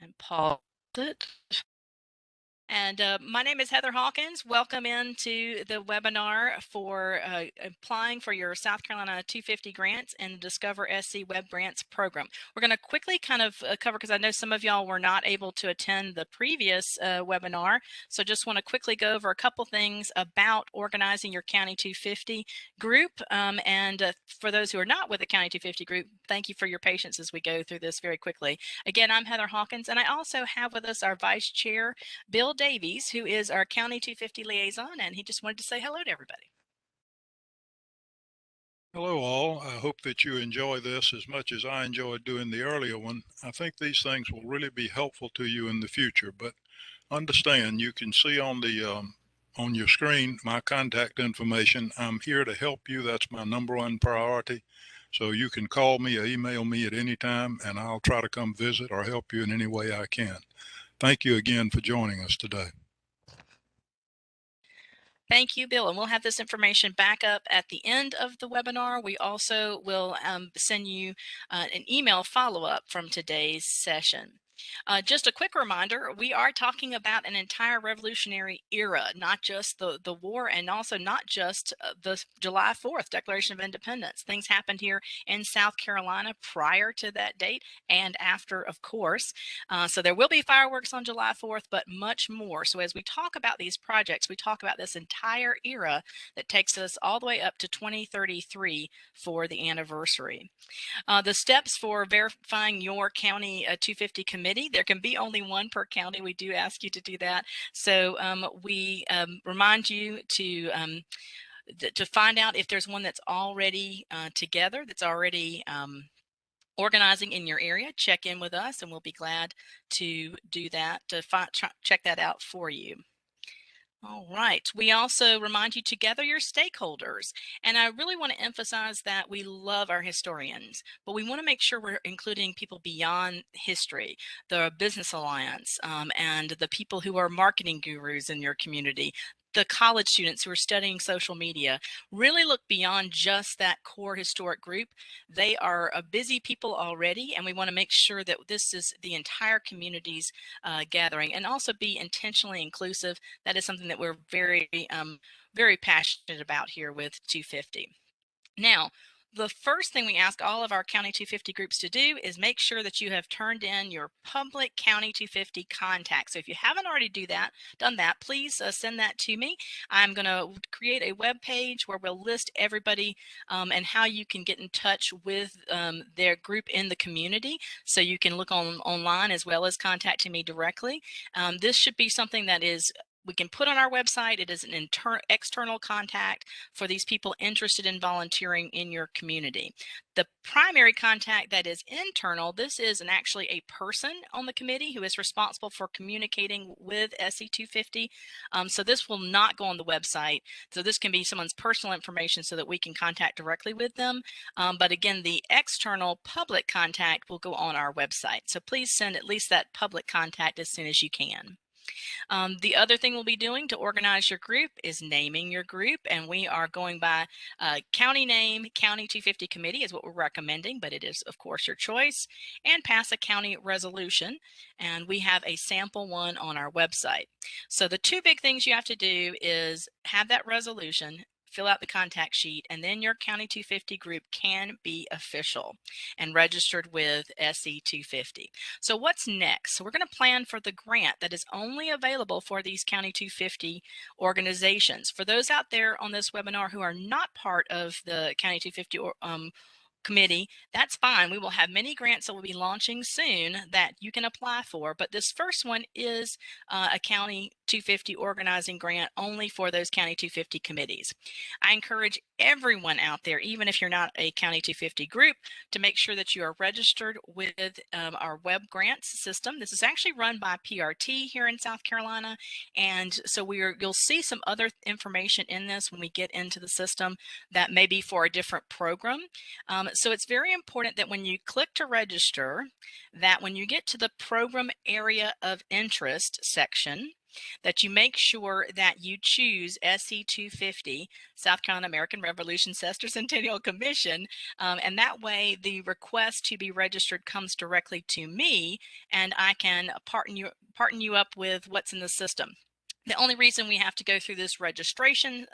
and pause it. And my name is Heather Hawkins. Welcome into the webinar for applying for your South Carolina 250 grants and the Discover SC Web Grants program. We're going to quickly kind of cover, because I know some of y'all were not able to attend the previous webinar. So just want to quickly go over a couple things about organizing your County 250 group. For those who are not with the County 250 group, thank you for your patience as we go through this very quickly. Again, I'm Heather Hawkins, and I also have with us our Vice Chair, Bill Davies, who is our County 250 liaison, and he just wanted to say hello to everybody. Hello all. I hope that you enjoy this as much as I enjoyed doing the earlier one. I think these things will really be helpful to you in the future, but understand you can see on your screen my contact information. I'm here to help you. That's my #1 priority. So you can call me or email me at any time, and I'll try to come visit or help you in any way I can. Thank you again for joining us today. Thank you, Bill. And we'll have this information back up at the end of the webinar. We also will send you an email follow-up from today's session. Just a quick reminder, we are talking about an entire revolutionary era, not just the war, and also not just the July 4th Declaration of Independence. Things happened here in South Carolina prior to that date and after, of course. So there will be fireworks on July 4th, but much more. So as we talk about these projects, we talk about this entire era that takes us all the way up to 2033 for the anniversary. The steps for verifying your County 250 committee, there can be only one per county. We do ask you to do that. So we remind you to find out if there's one that's already together, that's already organizing in your area. Check in with us and we'll be glad to do that, to check that out for you. All right. We also remind you to gather your stakeholders. And I really want to emphasize that we love our historians, but we want to make sure we're including people beyond history, the Business Alliance, and the people who are marketing gurus in your community, the college students who are studying social media. Really look beyond just that core historic group. They are busy people already, and we want to make sure that this is the entire community's gathering, and also be intentionally inclusive. That is something that we're very, very passionate about here with 250. Now, the first thing we ask all of our County 250 groups to do is make sure that you have turned in your public County 250 contact. So if you haven't already done that, please send that to me. I'm going to create a web page where we'll list everybody and how you can get in touch with their group in the community. So you can look online as well as contacting me directly. This should be something that we can put on our website. It is an external contact for these people interested in volunteering in your community. The primary contact that is internal, this is actually a person on the committee who is responsible for communicating with SC250. So this will not go on the website. So this can be someone's personal information so that we can contact directly with them. But again, the external public contact will go on our website. So please send at least that public contact as soon as you can. The other thing we'll be doing to organize your group is naming your group, and we are going by county name. County 250 committee is what we're recommending, but it is of course your choice, and pass a county resolution, and we have a sample one on our website. So the two big things you have to do is have that resolution, fill out the contact sheet, and then your County 250 group can be official and registered with SC250. So what's next? So we're going to plan for the grant that is only available for these County 250 organizations. For those out there on this webinar who are not part of the County 250 committee, that's fine. We will have many grants that will be launching soon that you can apply for, but this first one is a County 250 organizing grant only for those County 250 committees. I encourage everyone out there, even if you're not a County 250 group, to make sure that you are registered with our web grants system. This is actually run by PRT here in South Carolina, and so you'll see some other information in this when we get into the system that may be for a different program. So it's very important that when you click to register, that when you get to the program area of interest section, that you make sure that you choose SC250, South Carolina American Revolution Sestercentennial Commission, and that way the request to be registered comes directly to me, and I can partner you up with what's in the system. The only reason we have to go through this registration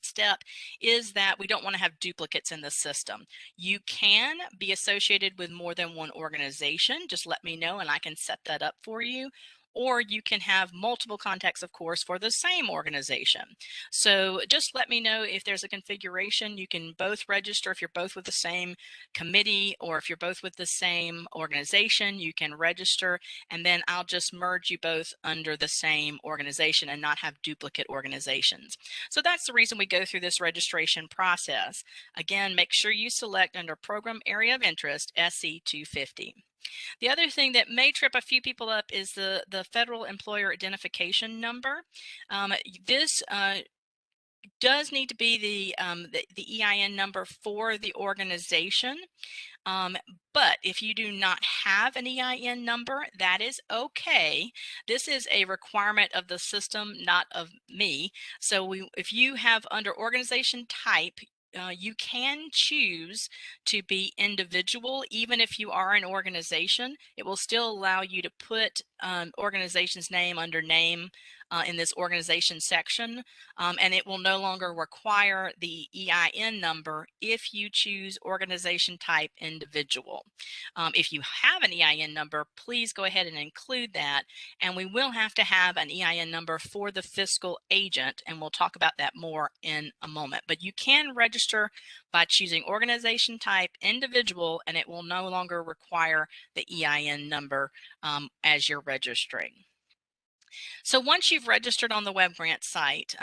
step is that we don't want to have duplicates in the system. You can be associated with more than one organization. Just let me know and I can set that up for you. Or you can have multiple contacts, of course, for the same organization. So just let me know if there's a configuration. You can both register if you're both with the same committee, or if you're both with the same organization, you can register, and then I'll just merge you both under the same organization and not have duplicate organizations. So that's the reason we go through this registration process. Again, make sure you select under Program Area of Interest SC250. The other thing that may trip a few people up is the Federal Employer Identification Number. This does need to be the EIN number for the organization. But if you do not have an EIN number, that is okay. This is a requirement of the system, not of me. So if you have under organization type, you can choose to be individual. Even if you are an organization, it will still allow you to put organization's name under name in this organization section, and it will no longer require the EIN number if you choose organization type individual. If you have an EIN number, please go ahead and include that, and we will have to have an EIN number for the fiscal agent, and we'll talk about that more in a moment. But you can register by choosing organization type individual, and it will no longer require the EIN number as you're registering. So once you've registered on the web grant site,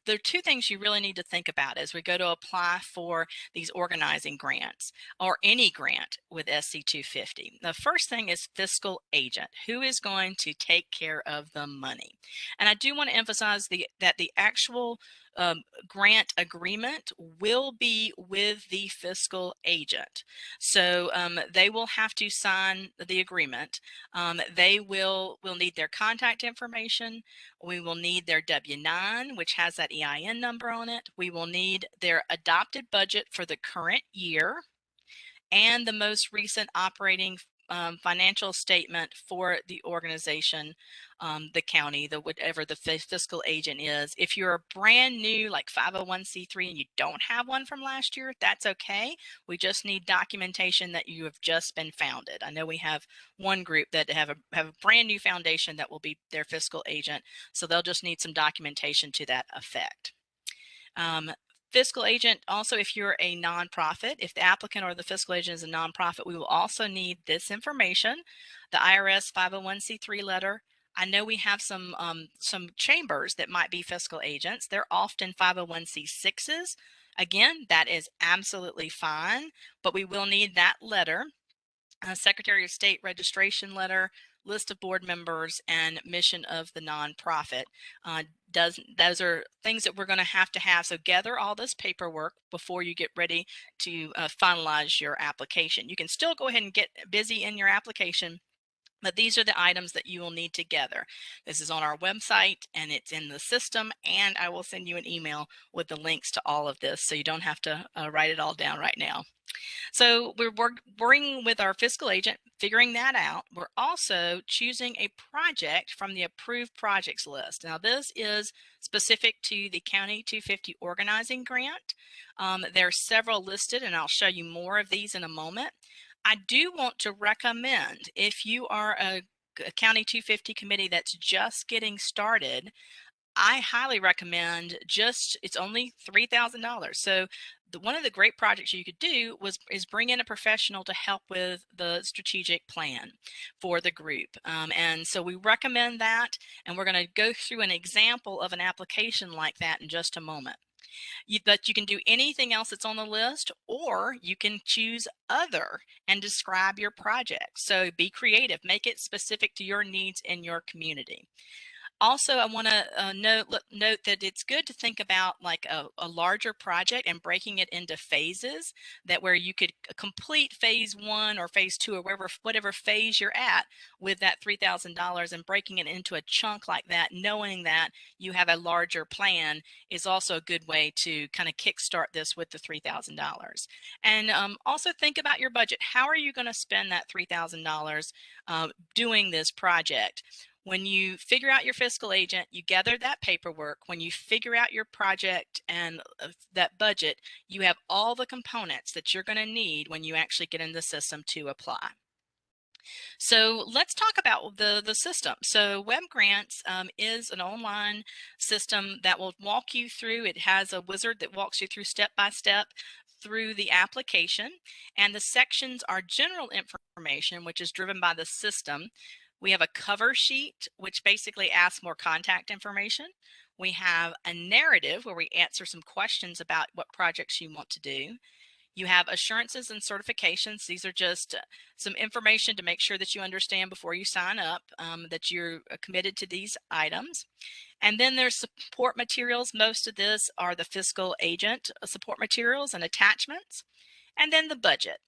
there are two things you really need to think about as we go to apply for these organizing grants or any grant with SC250. The first thing is fiscal agent. Who is going to take care of the money? And I do want to emphasize that the actual grant agreement will be with the fiscal agent. So they will have to sign the agreement. They will need their contact information. We will need their W-9, which has that EIN number on it. We will need their adopted budget for the current year and the most recent operating financial statement for the organization, the county, whatever the fiscal agent is. If you're a brand new like 501c3 and you don't have one from last year, that's okay. We just need documentation that you have just been founded. I know we have one group that have a brand new foundation that will be their fiscal agent, so they'll just need some documentation to that effect. Fiscal agent, also if you're a nonprofit, if the applicant or the fiscal agent is a nonprofit, we will also need this information, the IRS 501c3 letter. I know we have some chambers that might be fiscal agents. They're often 501c6s. Again, that is absolutely fine, but we will need that letter, Secretary of State registration letter, list of board members, and mission of the nonprofit. Those are things that we're going to have. So gather all this paperwork before you get ready to finalize your application. You can still go ahead and get busy in your application, but these are the items that you will need to gather. This is on our website and it's in the system, and I will send you an email with the links to all of this so you don't have to write it all down right now. So we're working with our fiscal agent, figuring that out. We're also choosing a project from the approved projects list. Now this is specific to the County 250 organizing grant. There are several listed, and I'll show you more of these in a moment. I do want to recommend, if you are a County 250 committee that's just getting started, I highly recommend it's only $3,000. So one of the great projects you could do is bring in a professional to help with the strategic plan for the group. And so we recommend that, and we're going to go through an example of an application like that in just a moment. But you can do anything else that's on the list, or you can choose other and describe your project. So be creative, make it specific to your needs in your community. Also, I want to note that it's good to think about like a larger project and breaking it into phases, that where you could complete phase 1 or phase 2 or whatever phase you're at with that $3,000, and breaking it into a chunk like that, knowing that you have a larger plan, is also a good way to kind of kickstart this with the $3,000. And also think about your budget. How are you going to spend that $3,000 doing this project? When you figure out your fiscal agent, you gather that paperwork. When you figure out your project and that budget, you have all the components that you're going to need when you actually get in the system to apply. So let's talk about the system. So Web Grants is an online system that will walk you through. It has a wizard that walks you through step by step through the application, and the sections are general information, which is driven by the system. We have a cover sheet, which basically asks more contact information. We have a narrative where we answer some questions about what projects you want to do. You have assurances and certifications. These are just some information to make sure that you understand before you sign up that you're committed to these items. And then there's support materials. Most of this are the fiscal agent support materials and attachments. And then the budget.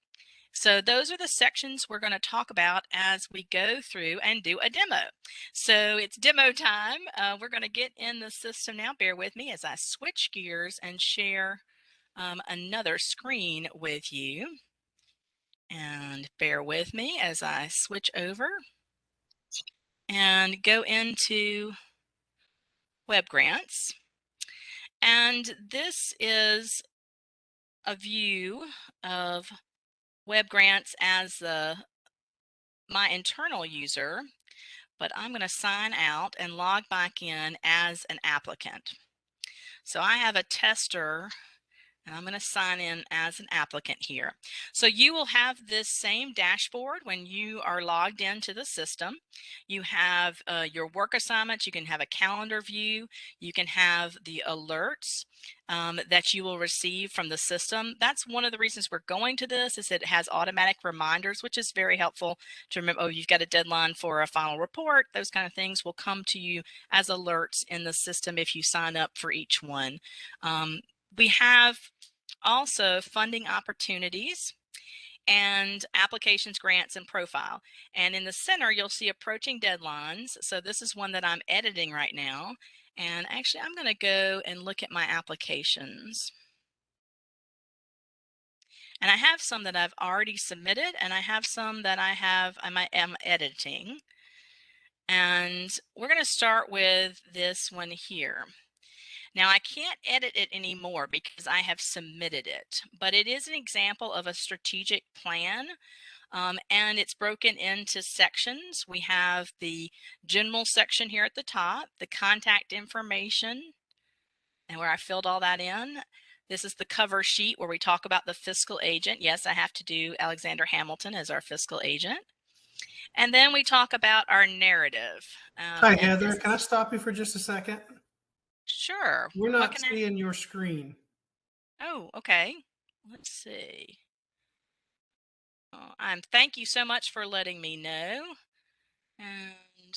So those are the sections we're going to talk about as we go through and do a demo. So it's demo time. We're going to get in the system now. Bear with me as I switch gears and share another screen with you. And bear with me as I switch over and go into Web Grants. And this is a view of Web Grants as my internal user, but I'm going to sign out and log back in as an applicant. So I have a tester, and I'm going to sign in as an applicant here. So you will have this same dashboard when you are logged into the system. You have your work assignments. You can have a calendar view. You can have the alerts that you will receive from the system. That's one of the reasons we're going to this, is it has automatic reminders, which is very helpful to remember, oh, you've got a deadline for a final report. Those kind of things will come to you as alerts in the system if you sign up for each one. We have also funding opportunities and applications, grants, and profile. And in the center, you'll see approaching deadlines. So this is one that I'm editing right now. And actually, I'm going to go and look at my applications. And I have some that I've already submitted, and I have some that I am editing. And we're going to start with this one here. Now I can't edit it anymore because I have submitted it, but it is an example of a strategic plan, and it's broken into sections. We have the general section here at the top, the contact information, and where I filled all that in. This is the cover sheet where we talk about the fiscal agent. Yes, I have to do Alexander Hamilton as our fiscal agent. And then we talk about our narrative. Hi, Heather. Can I stop you for just a second? Sure. We're not seeing your screen. Oh, okay. Let's see. Thank you so much for letting me know. And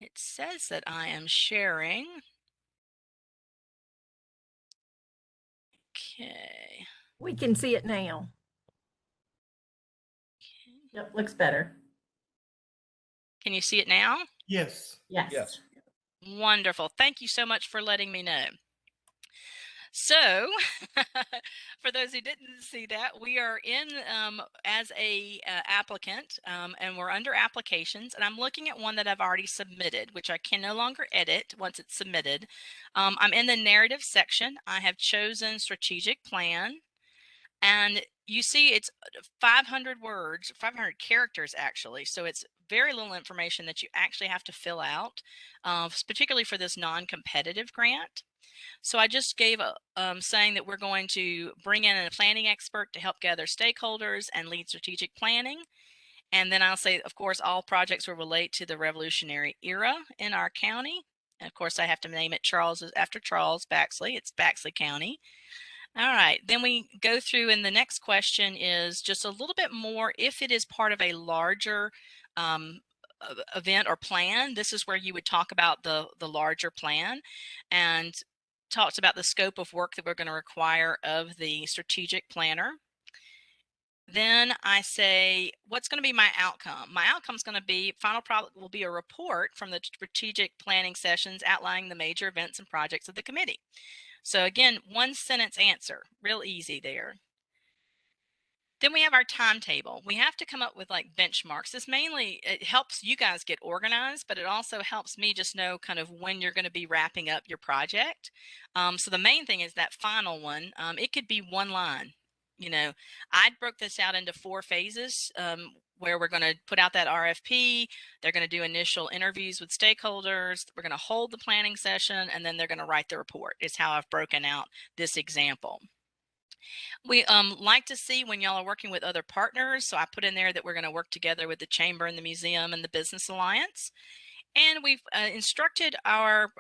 it says that I am sharing. Okay. We can see it now. Yep, looks better. Can you see it now? Yes. Yes. Yes. Wonderful. Thank you so much for letting me know. So, for those who didn't see that, we are in as a applicant, and we're under applications, and I'm looking at one that I've already submitted, which I can no longer edit once it's submitted. I'm in the narrative section. I have chosen strategic plan, and you see it's 500 words, 500 characters actually, so it's very little information that you actually have to fill out, particularly for this non-competitive grant. So I just gave a saying that we're going to bring in a planning expert to help gather stakeholders and lead strategic planning. And then I'll say, of course, all projects will relate to the Revolutionary era in our county. And of course, I have to name it after Charles Baxley. It's Baxley County. All right, then we go through, and the next question is just a little bit more if it is part of a larger event or plan, this is where you would talk about the larger plan and talks about the scope of work that we're going to require of the strategic planner. Then I say, what's going to be my outcome? My outcome is going to be, final product will be a report from the strategic planning sessions outlining the major events and projects of the committee. So again, one sentence answer, real easy there. Then we have our timetable. We have to come up with like benchmarks. This mainly, it helps you guys get organized, but it also helps me just know kind of when you're going to be wrapping up your project. So the main thing is that final one. It could be one line. You know, I broke this out into 4 phases where we're going to put out that RFP. They're going to do initial interviews with stakeholders. We're going to hold the planning session, and then they're going to write the report. Is how I've broken out this example. We like to see when y'all are working with other partners. So I put in there that we're going to work together with the Chamber and the Museum and the Business Alliance. And we've instructed our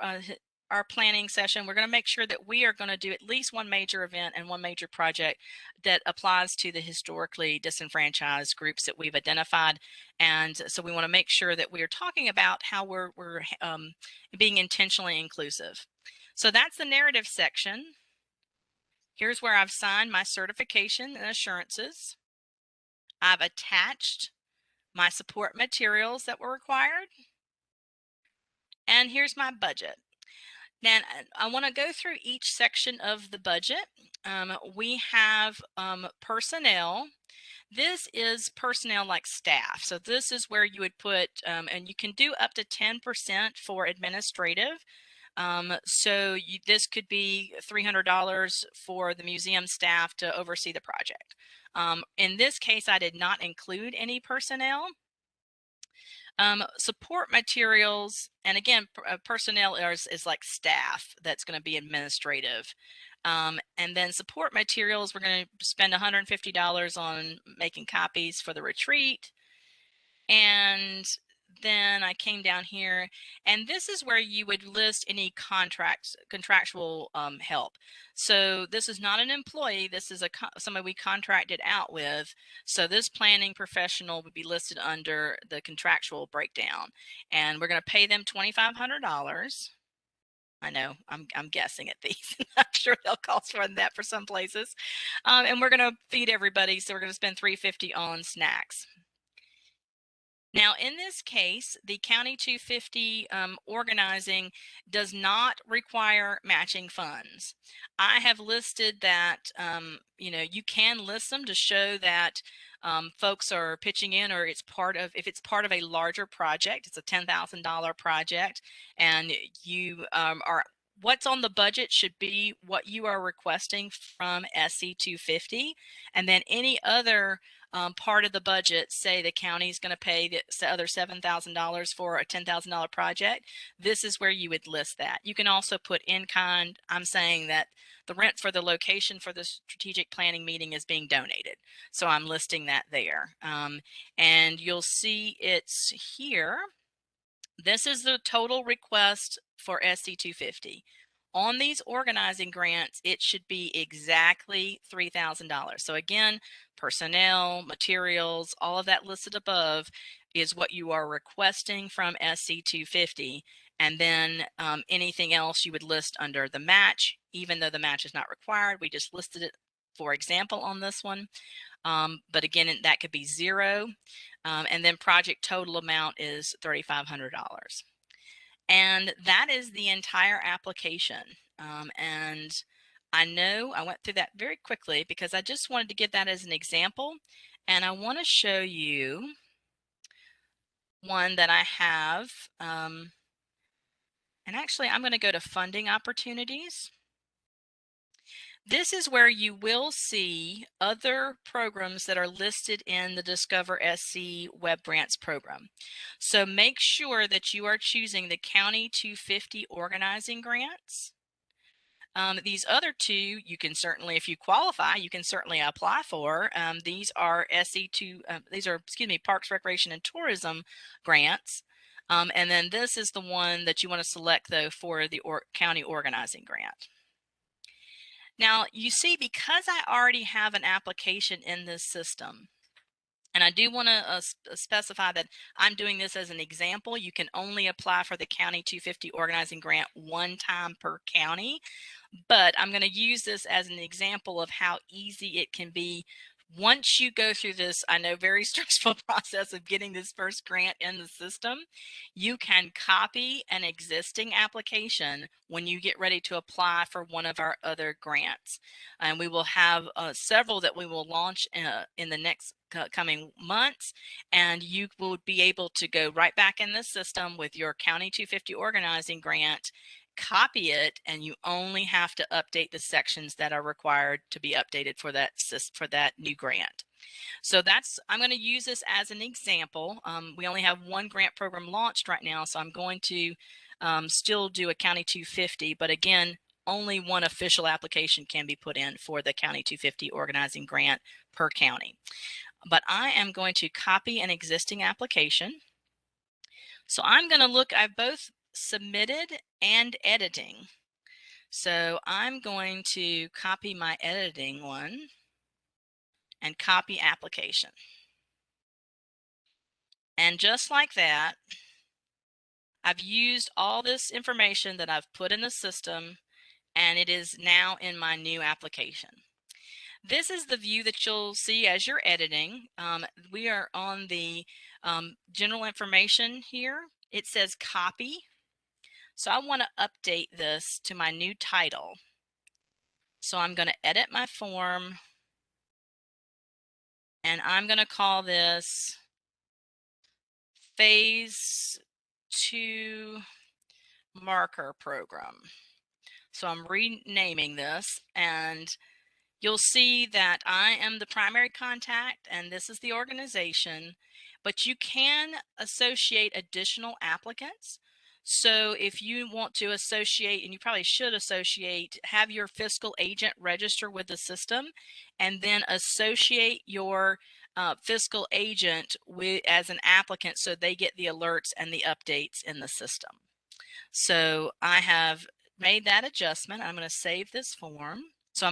planning session. We're going to make sure that we are going to do at least one major event and one major project that applies to the historically disenfranchised groups that we've identified. And so we want to make sure that we are talking about how we're being intentionally inclusive. So that's the narrative section. Here's where I've signed my certification and assurances. I've attached my support materials that were required. And here's my budget. Now, I want to go through each section of the budget. We have personnel. This is personnel like staff. So this is where you would put, and you can do up to 10% for administrative. So this could be $300 for the museum staff to oversee the project. In this case, I did not include any personnel. Support materials, and again, personnel is like staff that's going to be administrative. And then support materials, we're going to spend $150 on making copies for the retreat. And then I came down here, and this is where you would list any contractual help. So this is not an employee. This is somebody we contracted out with. So this planning professional would be listed under the contractual breakdown, and we're going to pay them $2,500. I know I'm guessing at these. I'm sure they'll cost more than that for some places. And we're going to feed everybody. So we're going to spend $350 on snacks. Now, in this case, the County 250 organizing does not require matching funds. I have listed that, you know, you can list them to show that folks are pitching in, or it's part of, if it's part of a larger project, it's a $10,000 project, and you are, what's on the budget should be what you are requesting from SC250, and then any other part of the budget, say the county is going to pay the other $7,000 for a $10,000 project, this is where you would list that. You can also put in kind. I'm saying that the rent for the location for the strategic planning meeting is being donated. So I'm listing that there. And you'll see it's here. This is the total request for SC250. On these organizing grants, it should be exactly $3,000. So again, personnel, materials, all of that listed above is what you are requesting from SC250. And then anything else you would list under the match, even though the match is not required. We just listed it for example on this one. But again, that could be $0. And then project total amount is $3,500. And that is the entire application. And I know I went through that very quickly because I just wanted to give that as an example. And I want to show you one that I have. And actually, I'm going to go to funding opportunities. This is where you will see other programs that are listed in the Discover SC Web Grants program. So make sure that you are choosing the County 250 organizing grants. These other two, you can certainly, if you qualify, you can certainly apply for. These are Parks, Recreation, and Tourism grants. And then this is the one that you want to select though for the county organizing grant. Now you see, because I already have an application in this system, And I do want to specify that I'm doing this as an example. You can only apply for the County 250 organizing grant one time per county, but I'm going to use this as an example of how easy it can be once you go through this, I know, very stressful process of getting this first grant in the system. You can copy an existing application when you get ready to apply for one of our other grants. And we will have several that we will launch in the next coming months, and you will be able to go right back in the system with your County 250 organizing grant, copy it, and you only have to update the sections that are required to be updated for that new grant. So I'm going to use this as an example. We only have one grant program launched right now, so I'm going to still do a County 250, but again, only one official application can be put in for the County 250 organizing grant per county. But I am going to copy an existing application. So I'm going to look, I've both submitted and editing. So I'm going to copy my editing one and copy application. And just like that, I've used all this information that I've put in the system, and it is now in my new application. This is the view that you'll see as you're editing. We are on the general information here. It says copy. So I want to update this to my new title. So I'm going to edit my form, and I'm going to call this Phase 2 Marker Program. So I'm renaming this, and you'll see that I am the primary contact and this is the organization, but you can associate additional applicants. So if you want to associate, and you probably should associate, have your fiscal agent register with the system and then associate your fiscal agent as an applicant so they get the alerts and the updates in the system. So I have made that adjustment. I'm going to save this form. So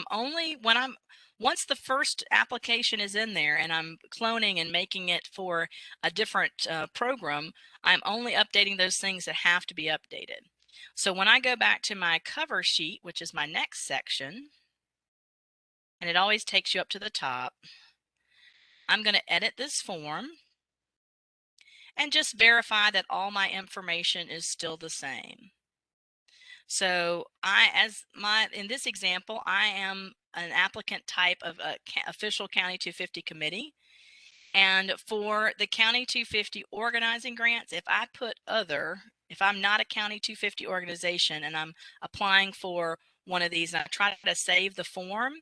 once the first application is in there and I'm cloning and making it for a different program, I'm only updating those things that have to be updated. So when I go back to my cover sheet, which is my next section, and it always takes you up to the top, I'm going to edit this form and just verify that all my information is still the same. So in this example, I am an applicant type of a official County 250 committee. And for the County 250 organizing grants, if I put if I'm not a County 250 organization and I'm applying for one of these and I try to save the form,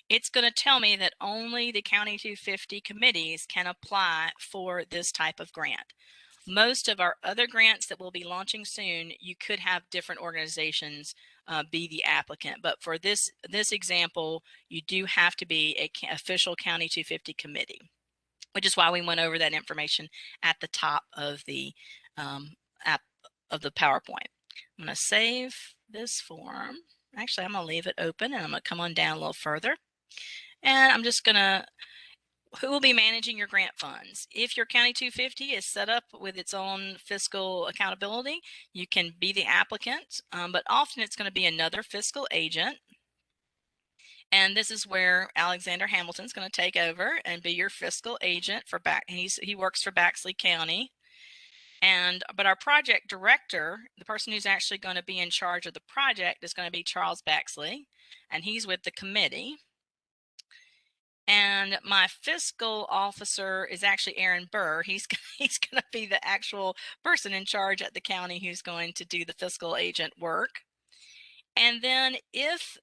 it's going to tell me that only the County 250 committees can apply for this type of grant. Most of our other grants that we'll be launching soon, you could have different organizations be the applicant. But for this example, you do have to be an official County 250 committee, which is why we went over that information at the top of the PowerPoint. I'm going to save this form. Actually, I'm going to leave it open, and I'm going to come on down a little further. And I'm just going to who will be managing your grant funds. If your County 250 is set up with its own fiscal accountability, you can be the applicant, but often it's going to be another fiscal agent. And this is where Alexander Hamilton's going to take over and be your fiscal agent for he works for Baxley County. But our project director, the person who's actually going to be in charge of the project, is going to be Charles Baxley, and he's with the committee. And my fiscal officer is actually Aaron Burr. He's going to be the actual person in charge at the county who's going to do the fiscal agent work. And then if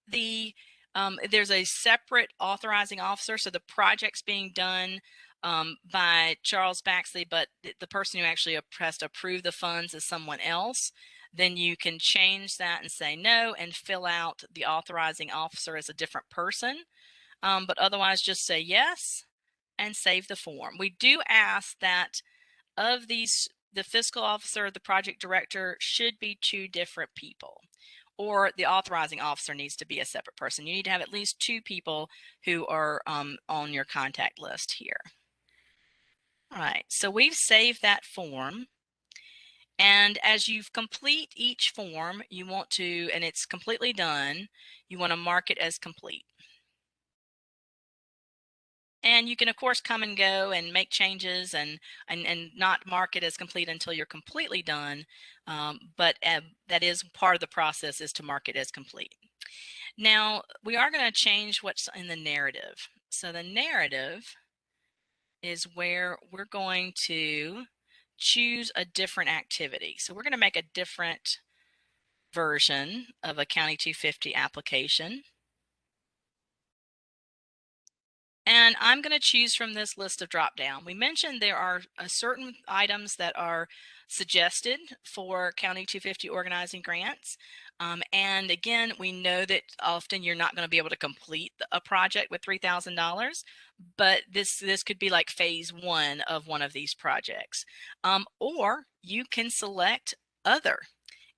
there's a separate authorizing officer, so the project's being done by Charles Baxley, but the person who actually has to approve the funds is someone else, then you can change that and say no and fill out the authorizing officer as a different person. But otherwise just say yes and save the form. We do ask that of these, the fiscal officer, the project director should be 2 different people, or the authorizing officer needs to be a separate person. You need to have at least 2 people who are on your contact list here. All right, so we've saved that form. And as you complete each form, you want to, and it's completely done, you want to mark it as complete. And you can, of course, come and go and make changes and not mark it as complete until you're completely done. But that is part of the process, is to mark it as complete. Now, we are going to change what's in the narrative. So the narrative is where we're going to choose a different activity. So we're going to make a different version of a County 250 application. And I'm going to choose from this list of drop down. We mentioned there are certain items that are suggested for County 250 organizing grants. And again, we know that often you're not going to be able to complete a project with $3,000, but this could be like phase one of one of these projects. Or you can select other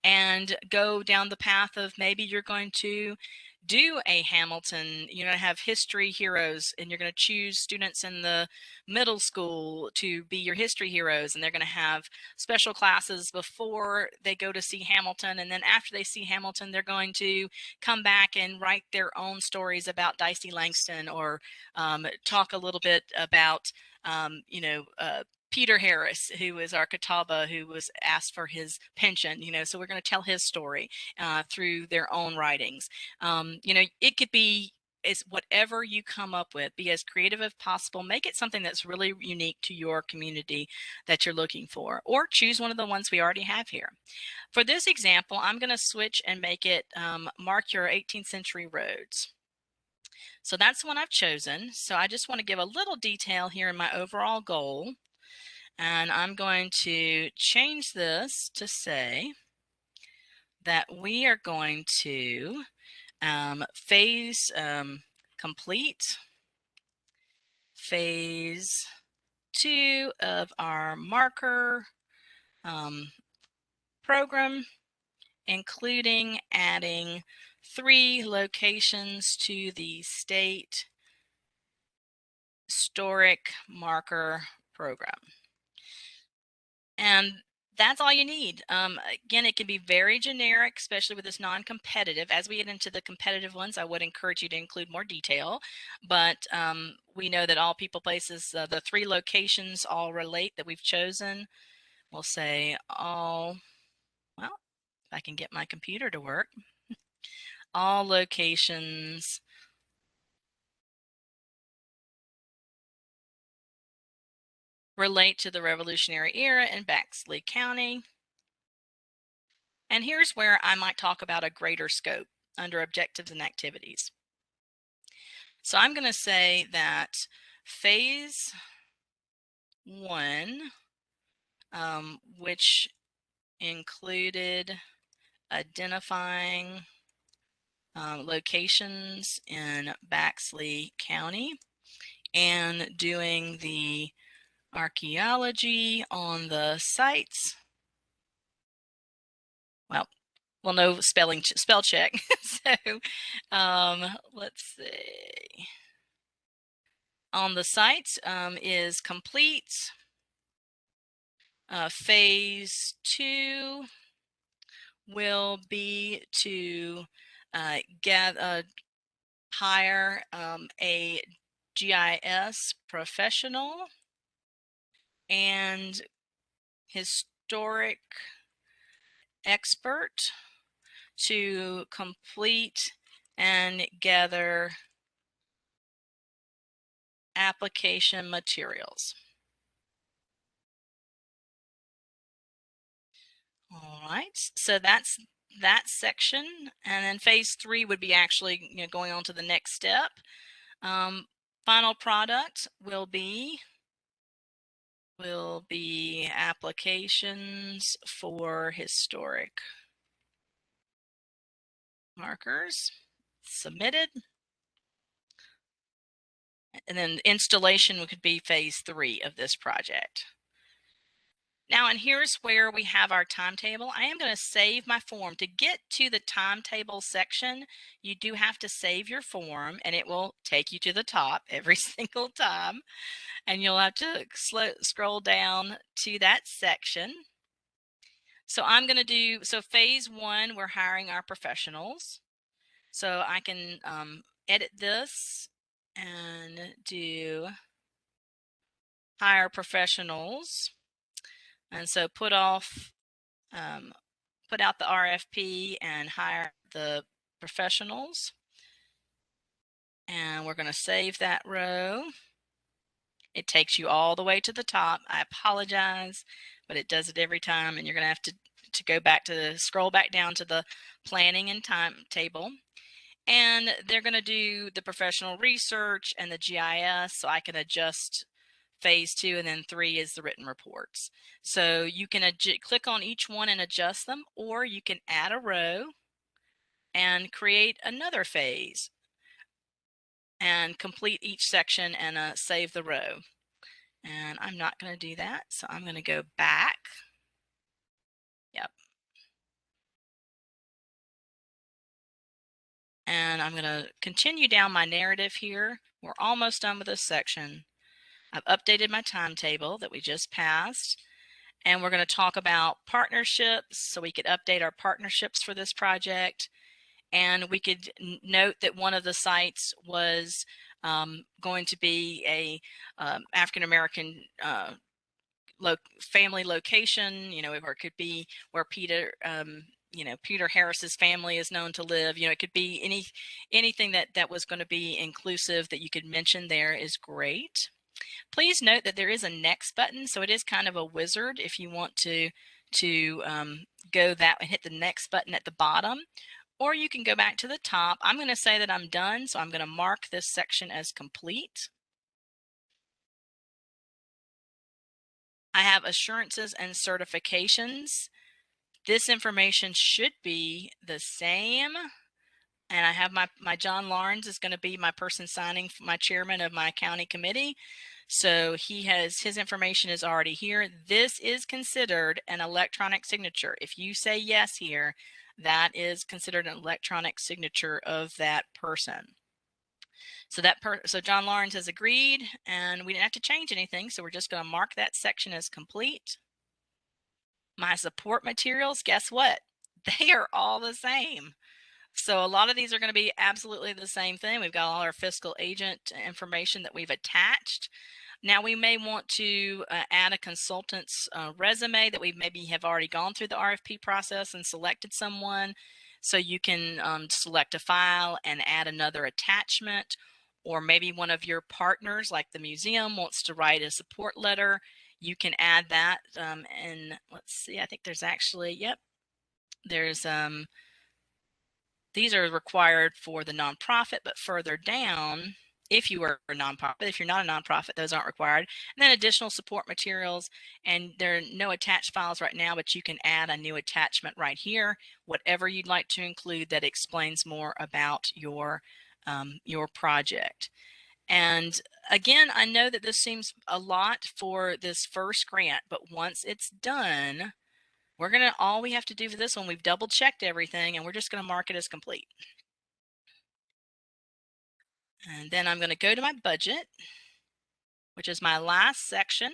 and go down the path of maybe you're going to do a Hamilton, you're going to have history heroes, and you're going to choose students in the middle school to be your history heroes, and they're going to have special classes before they go to see Hamilton, and then after they see Hamilton, they're going to come back and write their own stories about Dicey Langston, or talk a little bit about Peter Harris, who is our Catawba, who was asked for his pension, so we're going to tell his story through their own writings. It could be whatever you come up with, be as creative as possible, make it something that's really unique to your community that you're looking for, or choose one of the ones we already have here. For this example, I'm going to switch and make it mark your 18th century roads. So that's the one I've chosen. So I just want to give a little detail here in my overall goal. And I'm going to change this to say that we are going to phase complete phase 2 of our marker program, including adding 3 locations to the state historic marker program. And that's all you need. Again, it can be very generic, especially with this non-competitive. As we get into the competitive ones, I would encourage you to include more detail. But we know that all people, places, the 3 locations all relate that we've chosen. We'll say all, well, if I can get my computer to work, all locations relate to the Revolutionary era in Bexley County. And here's where I might talk about a greater scope under objectives and activities. So I'm going to say that phase 1, which included identifying locations in Bexley County and doing the archaeology on the sites. Well, no spell check. So let's see. On the sites is complete. Phase 2 will be to hire a GIS professional and historic expert to complete and gather application materials. All right, so that's that section, and then phase 3 would be actually going on to the next step. Final product will be applications for historic markers submitted. And then installation could be phase 3 of this project. Now, and here's where we have our timetable. I am going to save my form. To get to the timetable section, you do have to save your form, and it will take you to the top every single time. And you'll have to scroll down to that section. So I'm going to do, so phase 1, we're hiring our professionals. So I can edit this and do hire professionals. And so put out the RFP and hire the professionals. And we're going to save that row. It takes you all the way to the top. I apologize, but it does it every time. And you're going to have to go back to scroll back down to the planning and timetable. And they're going to do the professional research and the GIS, so I can adjust phase 2, and then 3 is the written reports. So you can click on each one and adjust them, or you can add a row and create another phase and complete each section and save the row. And I'm not going to do that, so I'm going to go back. Yep. And I'm going to continue down my narrative here. We're almost done with this section. I've updated my timetable that we just passed, and we're going to talk about partnerships, so we could update our partnerships for this project. And we could note that one of the sites was going to be a African-American family location, or it could be where Peter Harris's family is known to live. It could be anything that was going to be inclusive that you could mention there is great. Please note that there is a next button, so it is kind of a wizard if you want to go that and hit the next button at the bottom, or you can go back to the top. I'm going to say that I'm done, so I'm going to mark this section as complete. I have assurances and certifications. This information should be the same. And I have my John Lawrence is going to be my person signing, my chairman of my county committee. So his information is already here. This is considered an electronic signature. If you say yes here, that is considered an electronic signature of that person. So so John Lawrence has agreed, and we didn't have to change anything. So we're just going to mark that section as complete. My support materials, guess what? They are all the same. So a lot of these are going to be absolutely the same thing. We've got all our fiscal agent information that we've attached. Now we may want to add a consultant's resume that we maybe have already gone through the RFP process and selected someone. So you can select a file and add another attachment, or maybe one of your partners like the museum wants to write a support letter. You can add that and let's see, I think there's actually, yep, there's these are required for the nonprofit, but further down, if you are a nonprofit, if you're not a nonprofit, those aren't required. And then additional support materials, and there are no attached files right now, but you can add a new attachment right here, whatever you'd like to include that explains more about your project. And again, I know that this seems a lot for this first grant, but once it's done, all we have to do for this one, we've double checked everything, and we're just going to mark it as complete. And then I'm going to go to my budget, which is my last section.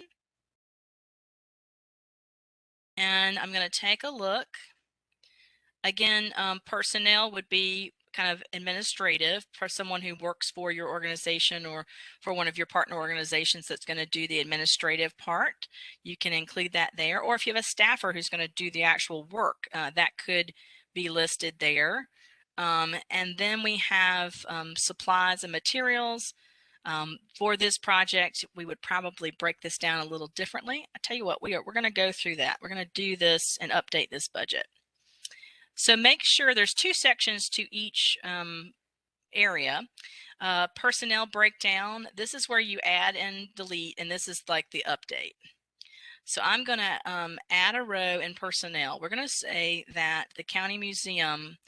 And I'm going to take a look. Again, personnel would be kind of administrative for someone who works for your organization or for one of your partner organizations that's going to do the administrative part. You can include that there. Or if you have a staffer who's going to do the actual work, that could be listed there. And then we have supplies and materials. For this project, we would probably break this down a little differently. I tell you what, we're going to go through that. We're going to do this and update this budget. So make sure there's 2 sections to each area. Personnel breakdown, this is where you add and delete, and this is like the update. So I'm going to add a row in personnel. We're going to say that the county museum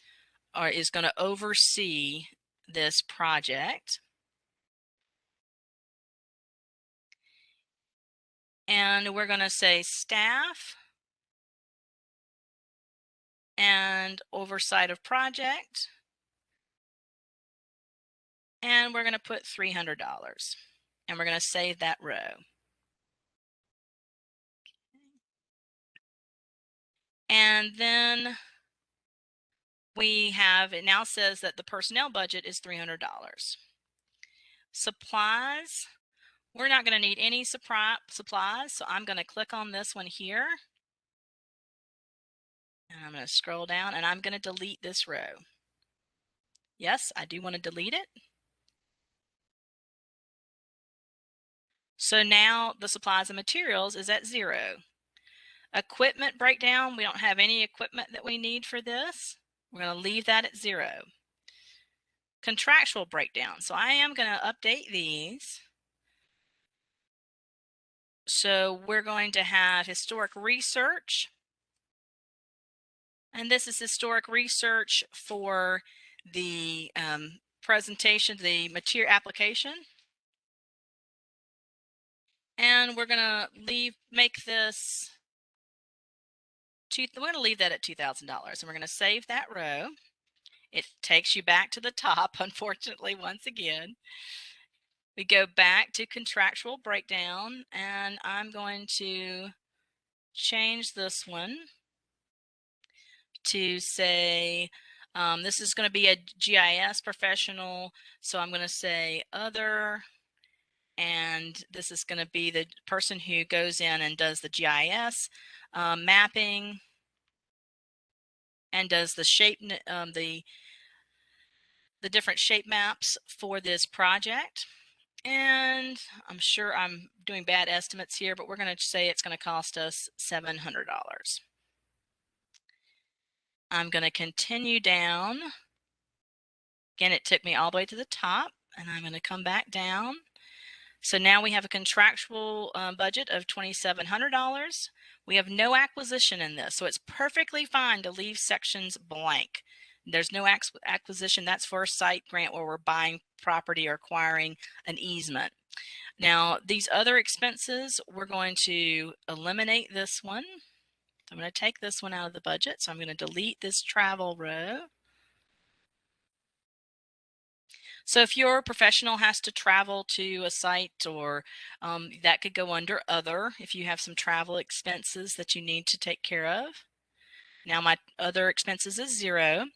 is going to oversee this project. And we're going to say staff and oversight of project. And we're going to put $300. And we're going to save that row. And then we have, it now says that the personnel budget is $300. Supplies, we're not going to need any supplies, so I'm going to click on this one here. And I'm going to scroll down and I'm going to delete this row. Yes, I do want to delete it. So now the supplies and materials is at 0. Equipment breakdown, we don't have any equipment that we need for this. We're going to leave that at 0. Contractual breakdown, so I am going to update these. So we're going to have historic research. And this is historic research for the presentation, the material application. And we're going to make this, we're going to leave that at $2,000. And we're going to save that row. It takes you back to the top, unfortunately, once again. We go back to contractual breakdown, and I'm going to change this one to say, this is going to be a GIS professional, so I'm going to say other, and this is going to be the person who goes in and does the GIS mapping and does the shape, the different shape maps for this project. And I'm sure I'm doing bad estimates here, but we're going to say it's going to cost us $700. I'm going to continue down. Again, it took me all the way to the top, and I'm going to come back down. So now we have a contractual budget of $2,700. We have no acquisition in this, so it's perfectly fine to leave sections blank. There's no acquisition. That's for a site grant where we're buying property or acquiring an easement. Now, these other expenses, we're going to eliminate this one. I'm going to take this one out of the budget, so I'm going to delete this travel row. So if your professional has to travel to a site, or that could go under other if you have some travel expenses that you need to take care of. Now my other expenses is 0.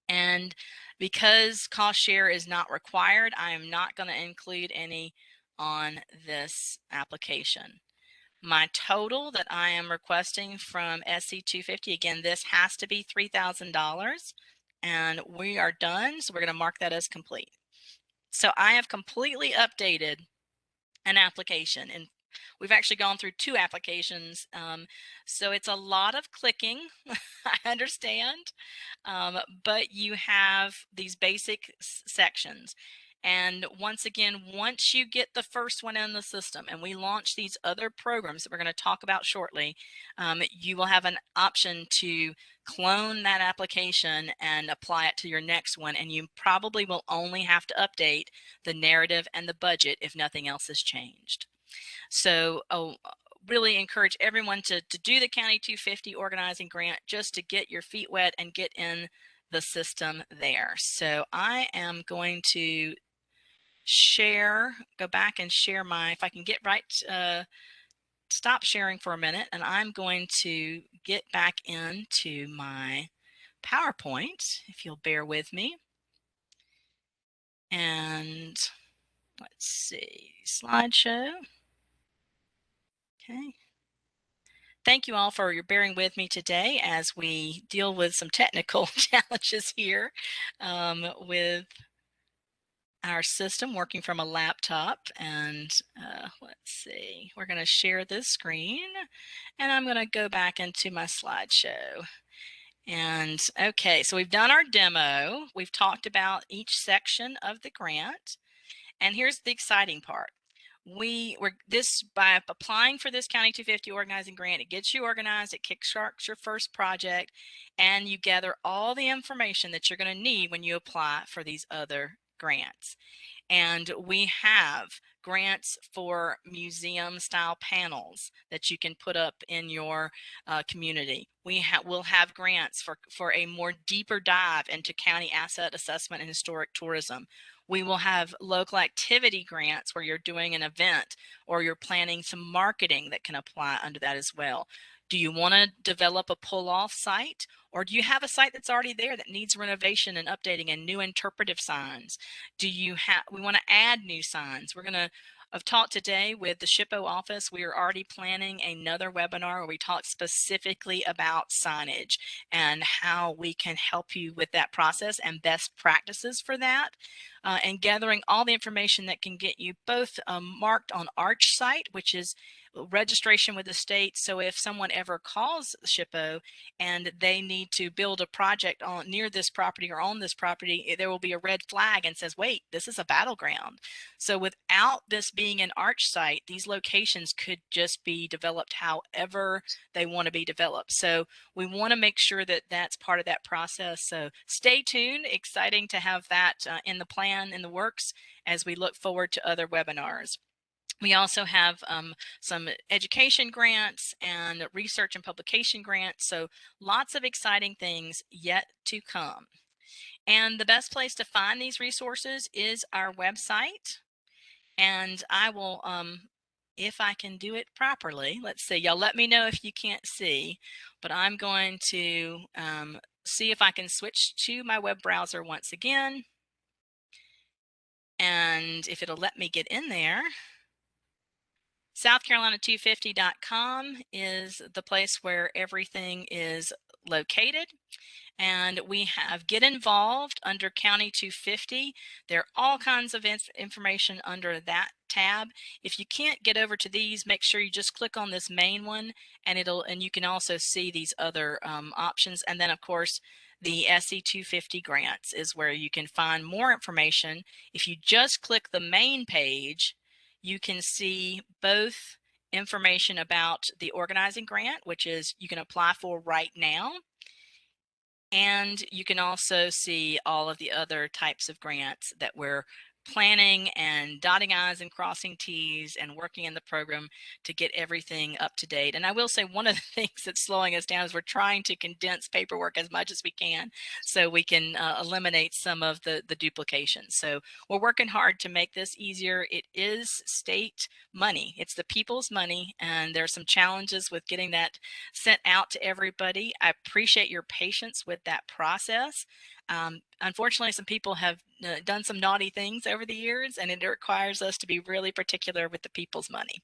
And because cost share is not required, I am not going to include any on this application. My total that I am requesting from SC250, again, this has to be $3,000, and we are done. So we're going to mark that as complete. So I have completely updated an application, and we've actually gone through 2 applications. So it's a lot of clicking, I understand, but you have these basic sections. And once again, once you get the first one in the system and we launch these other programs that we're going to talk about shortly, you will have an option to clone that application and apply it to your next one. And you probably will only have to update the narrative and the budget if nothing else has changed. So really encourage everyone to do the County 250 organizing grant just to get your feet wet and get in the system there. So I am going to go back and share if I can get stop sharing for a minute, and I'm going to get back into my PowerPoint, if you'll bear with me. And let's see, slideshow. Okay. Thank you all for your bearing with me today as we deal with some technical challenges here with our system working from a laptop. And let's see, we're going to share this screen, and I'm going to go back into my slideshow. And okay, so we've done our demo. We've talked about each section of the grant, and here's the exciting part. By applying for this County 250 organizing grant, it gets you organized, it kickstarts your first project, and you gather all the information that you're going to need when you apply for these other grants. And we have grants for museum style panels that you can put up in your community. We'll have grants for a more deeper dive into county asset assessment and historic tourism. We will have local activity grants where you're doing an event or you're planning some marketing that can apply under that as well. Do you want to develop a pull-off site, or do you have a site that's already there that needs renovation and updating and new interpretive signs? We want to add new signs. I've talked today with the SHPO office. We are already planning another webinar where we talk specifically about signage and how we can help you with that process and best practices for that. And gathering all the information that can get you both marked on Arch site, which is registration with the state. So if someone ever calls SHPO and they need to build a project near this property or on this property, there will be a red flag and says, wait, this is a battleground. So without this being an Arch site, these locations could just be developed however they want to be developed. So we want to make sure that that's part of that process. So stay tuned. Exciting to have that in the plan, in the works, as we look forward to other webinars. We also have some education grants and research and publication grants. So lots of exciting things yet to come. And the best place to find these resources is our website. And I will, if I can do it properly, let's see, y'all let me know if you can't see, but I'm going to see if I can switch to my web browser once again. And if it'll let me get in there. SouthCarolina250.com is the place where everything is located. And we have Get Involved under County 250. There are all kinds of information under that tab. If you can't get over to these, make sure you just click on this main one, and you can also see these other options. And then, of course, the SC250 grants is where you can find more information. If you just click the main page, you can see both information about the organizing grant, which is you can apply for right now. And you can also see all of the other types of grants that we're planning and dotting I's and crossing T's and working in the program to get everything up to date. And I will say one of the things that's slowing us down is we're trying to condense paperwork as much as we can so we can eliminate some of the duplication. So we're working hard to make this easier. It is state money. It's the people's money, and there's some challenges with getting that sent out to everybody. I appreciate your patience with that process. Unfortunately, some people have done some naughty things over the years, and it requires us to be really particular with the people's money.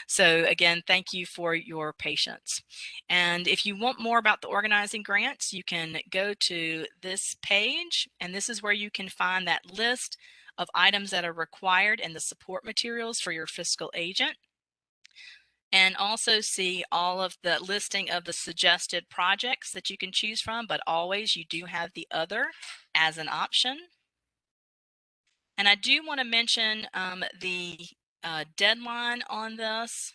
So again, thank you for your patience. And if you want more about the organizing grants, you can go to this page, and this is where you can find that list of items that are required in the support materials for your fiscal agent, and also see all of the listing of the suggested projects that you can choose from, but always you do have the other as an option. And I do want to mention the deadline on this.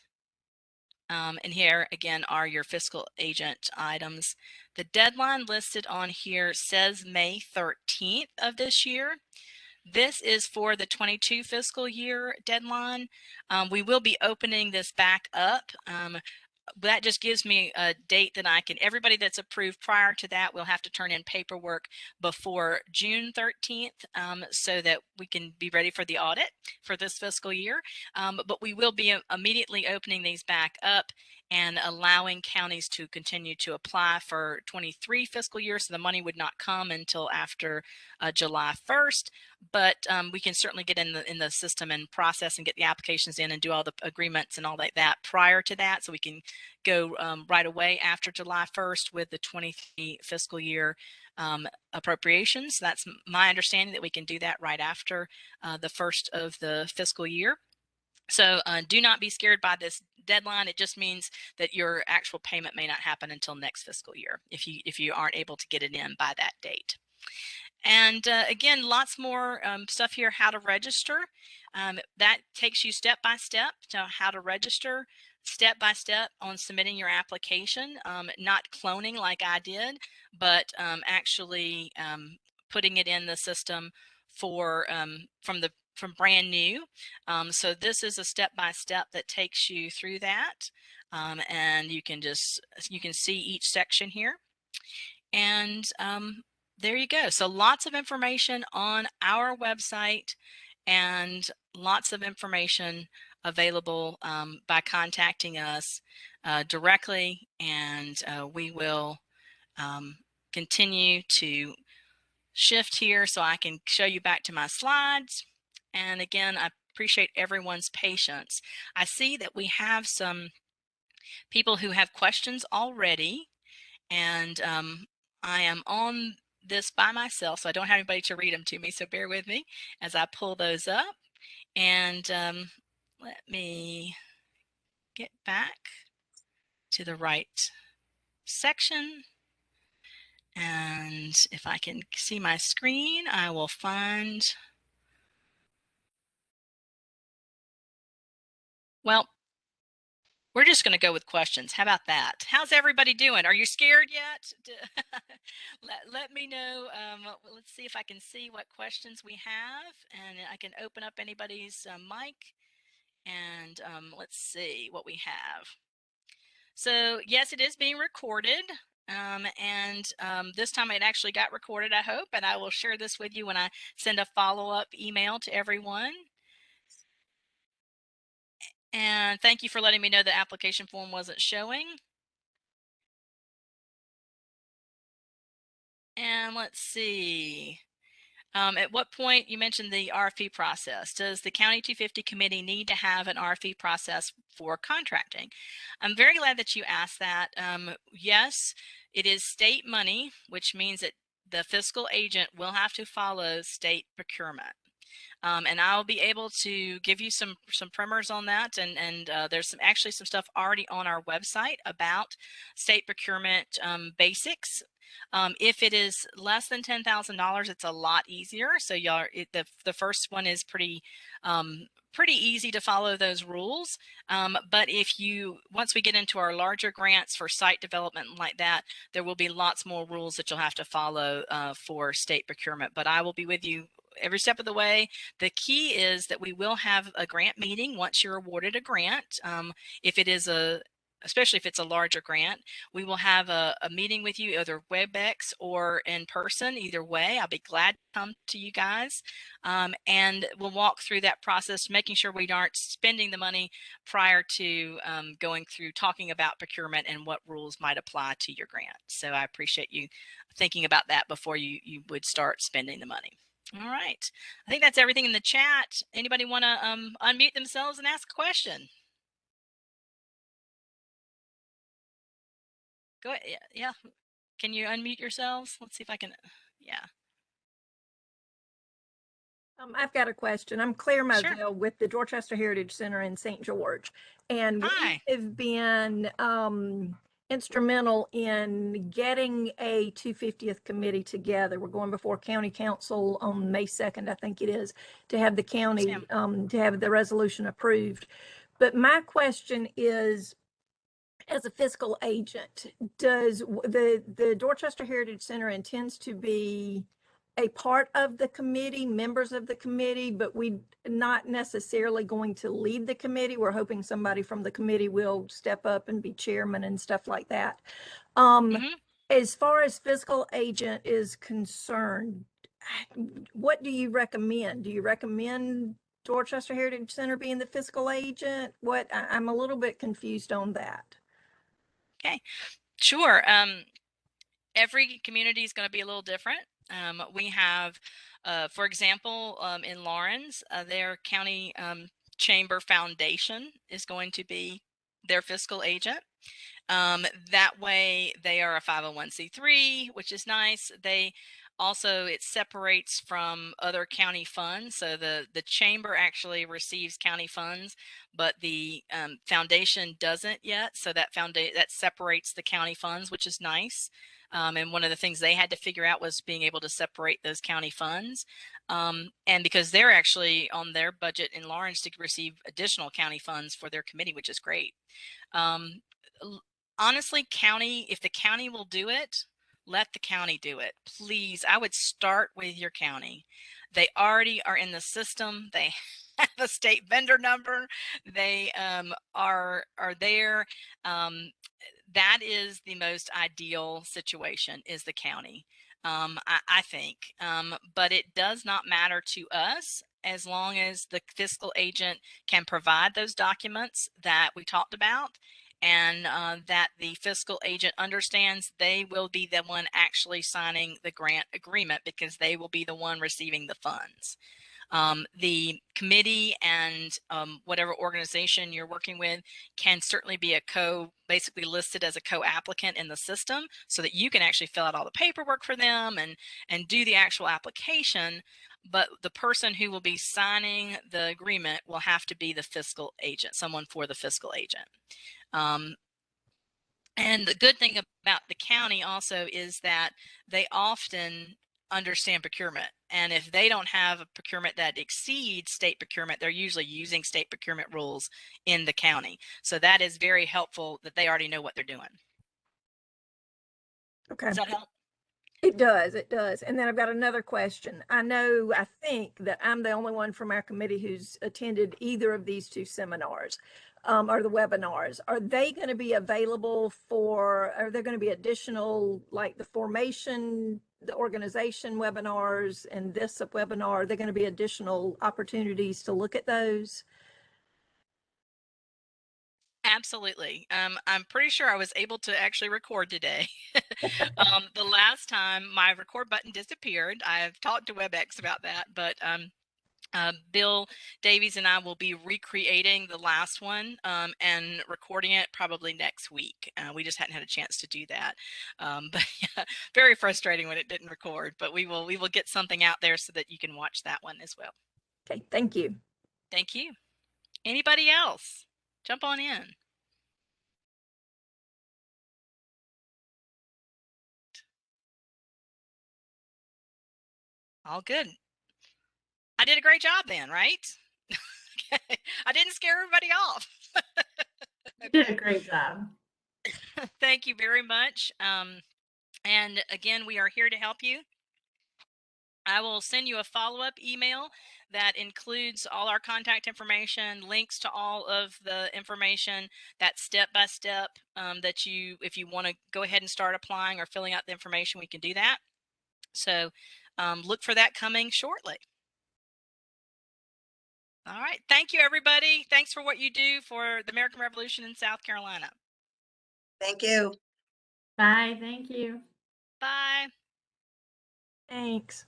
And here again are your fiscal agent items. The deadline listed on here says May 13th of this year. This is for the 22 fiscal year deadline. We will be opening this back up. That just gives me a date that everybody that's approved prior to that will have to turn in paperwork before June 13th so that we can be ready for the audit for this fiscal year. But we will be immediately opening these back up and allowing counties to continue to apply for 23 fiscal year. So the money would not come until after July 1st, but we can certainly get in the system and process and get the applications in and do all the agreements and all like that prior to that. So we can go right away after July 1st with the 23 fiscal year appropriations. That's my understanding, that we can do that right after the first of the fiscal year. So do not be scared by this deadline. It just means that your actual payment may not happen until next fiscal year if you aren't able to get it in by that date. And again, lots more stuff here, how to register. That takes you step by step to how to register, step by step on submitting your application, not cloning like I did, but actually putting it in the system for from the from brand new. So this is a step-by-step that takes you through that. And you can see each section here. And there you go. So lots of information on our website and lots of information available by contacting us directly, and we will continue to shift here so I can show you back to my slides. And again, I appreciate everyone's patience. I see that we have some people who have questions already, and I am on this by myself, so I don't have anybody to read them to me, so bear with me as I pull those up. And let me get back to the right section. And if I can see my screen, I will find, well, we're just going to go with questions. How about that? How's everybody doing? Are you scared yet? Let me know. Let's see if I can see what questions we have, and I can open up anybody's mic, and let's see what we have. So yes, it is being recorded. This time it actually got recorded, I hope, and I will share this with you when I send a follow-up email to everyone. And thank you for letting me know the application form wasn't showing. And let's see. At what point, you mentioned the RFP process. Does the County 250 committee need to have an RFP process for contracting? I'm very glad that you asked that. Yes, it is state money, which means that the fiscal agent will have to follow state procurement. And I'll be able to give you some primers on that. And there's actually some stuff already on our website about state procurement basics. If it is less than $10,000, it's a lot easier. So the first one is pretty easy to follow those rules. But once we get into our larger grants for site development like that, there will be lots more rules that you'll have to follow for state procurement. But I will be with you every step of the way. The key is that we will have a grant meeting once you're awarded a grant. Especially if it's a larger grant, we will have a meeting with you, either WebEx or in person. Either way, I'll be glad to come to you guys. And we'll walk through that process, making sure we aren't spending the money prior to going through talking about procurement and what rules might apply to your grant. So I appreciate you thinking about that before you would start spending the money. All right. I think that's everything in the chat. Anybody want to unmute themselves and ask a question? Go ahead. Yeah. Can you unmute yourselves? Let's see if I can. Yeah. I've got a question. I'm Claire Moselle Sure. with the Dorchester Heritage Center in St. George, and Hi. we have been instrumental in getting a 250th committee together. We're going before County Council on May 2nd, I think it is, to have the county, to have the resolution approved. But my question is, as a fiscal agent, does the Dorchester Heritage Center intends to be a part of the committee, members of the committee, but we not necessarily going to lead the committee? We're hoping somebody from the committee will step up and be chairman and stuff like that. As far as fiscal agent is concerned, what do you recommend? Do you recommend Dorchester Heritage Center being the fiscal agent? I'm a little bit confused on that. Okay. Sure. Every community is going to be a little different. We have, for example, in Lawrence, their county chamber foundation is going to be their fiscal agent. That way they are a 501c3, which is nice. It separates from other county funds. So the chamber actually receives county funds, but the foundation doesn't yet. So that separates the county funds, which is nice. And one of the things they had to figure out was being able to separate those county funds. And because they're actually on their budget in Lawrence to receive additional county funds for their committee, which is great. Honestly, if the county will do it, let the county do it. Please, I would start with your county. They already are in the system. They have a state vendor number. They are there. That is the most ideal situation, is the county, I think. But it does not matter to us as long as the fiscal agent can provide those documents that we talked about, and that the fiscal agent understands they will be the one actually signing the grant agreement, because they will be the one receiving the funds. The committee and whatever organization you're working with can certainly be basically listed as a co-applicant in the system, so that you can actually fill out all the paperwork for them and do the actual application. But the person who will be signing the agreement will have to be the fiscal agent, someone for the fiscal agent. And the good thing about the county also is that they often understand procurement. And if they don't have a procurement that exceeds state procurement, they're usually using state procurement rules in the county. So that is very helpful, that they already know what they're doing. Okay. Does that help? It does. It does. And then I've got another question. I think that I'm the only one from our committee who's attended either of these two seminars, or the webinars. Are they going to be available are there going to be additional, like the formation, the organization webinars and this webinar? Are there going to be additional opportunities to look at those? Absolutely. I'm pretty sure I was able to actually record today. The last time my record button disappeared, I've talked to WebEx about that, but Bill Davies and I will be recreating the last one and recording it probably next week. We just hadn't had a chance to do that. But yeah, very frustrating when it didn't record, but we will get something out there so that you can watch that one as well. Okay. Thank you. Thank you. Anybody else? Jump on in. All good. I did a great job then, right? I didn't scare everybody off. You did a great job. Thank you very much. And again, we are here to help you. I will send you a follow-up email that includes all our contact information, links to all of the information, that step-by-step that if you want to go ahead and start applying or filling out the information, we can do that. So look for that coming shortly. All right. Thank you, everybody. Thanks for what you do for the American Revolution in South Carolina. Thank you. Bye. Thank you. Bye. Thanks.